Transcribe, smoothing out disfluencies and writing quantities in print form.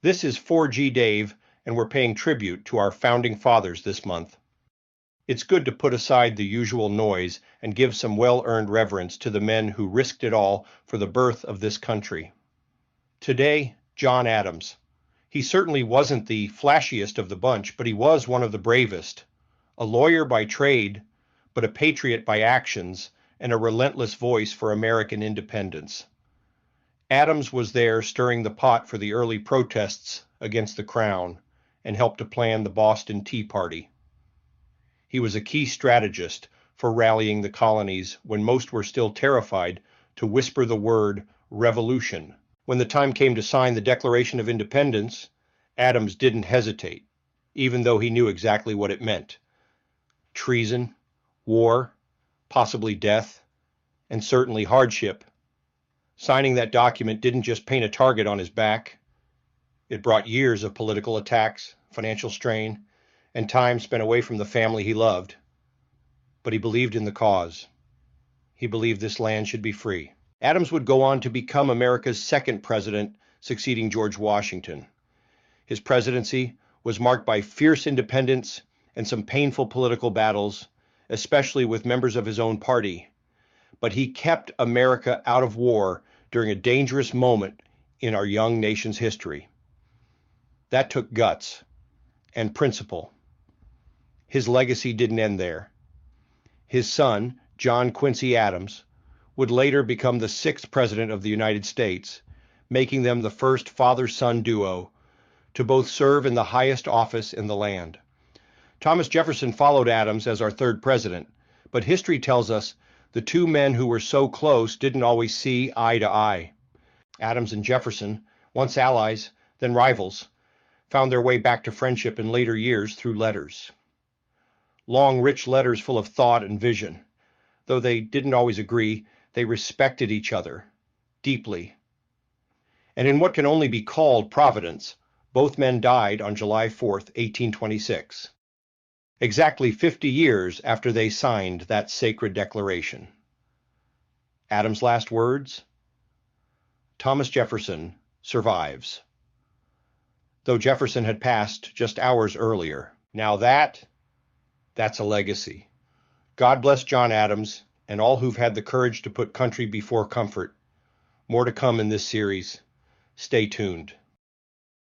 This is 4G Dave, and we're paying tribute to our founding fathers this month. It's good to put aside the usual noise and give some well-earned reverence to the men who risked it all for the birth of this country. Today, John Adams. He certainly wasn't the flashiest of the bunch, but he was one of the bravest. A lawyer by trade, but a patriot by actions, and a relentless voice for American independence. Adams was there stirring the pot for the early protests against the Crown and helped to plan the Boston Tea Party. He was a key strategist for rallying the colonies when most were still terrified to whisper the word revolution. When the time came to sign the Declaration of Independence, Adams didn't hesitate, even though he knew exactly what it meant. Treason, war, possibly death, and certainly hardship. Signing that document didn't just paint a target on his back. It brought years of political attacks, financial strain, and time spent away from the family he loved. But he believed in the cause. He believed this land should be free. Adams would go on to become America's second president, succeeding George Washington. His presidency was marked by fierce independence and some painful political battles, especially with members of his own party. But he kept America out of war during a dangerous moment in our young nation's history. That took guts and principle. His legacy didn't end there. His son, John Quincy Adams, would later become the sixth president of the United States, making them the first father-son duo to both serve in the highest office in the land. Thomas Jefferson followed Adams as our third president, but history tells us the two men who were so close didn't always see eye to eye. Adams and Jefferson, once allies, then rivals, found their way back to friendship in later years through letters. Long, rich letters full of thought and vision. Though they didn't always agree, they respected each other deeply. And in what can only be called Providence, both men died on July 4th, 1826. Exactly 50 years after they signed that sacred declaration. Adams' last words? Thomas Jefferson survives. Though Jefferson had passed just hours earlier. Now that's a legacy. God bless John Adams and all who've had the courage to put country before comfort. More to come in this series. Stay tuned.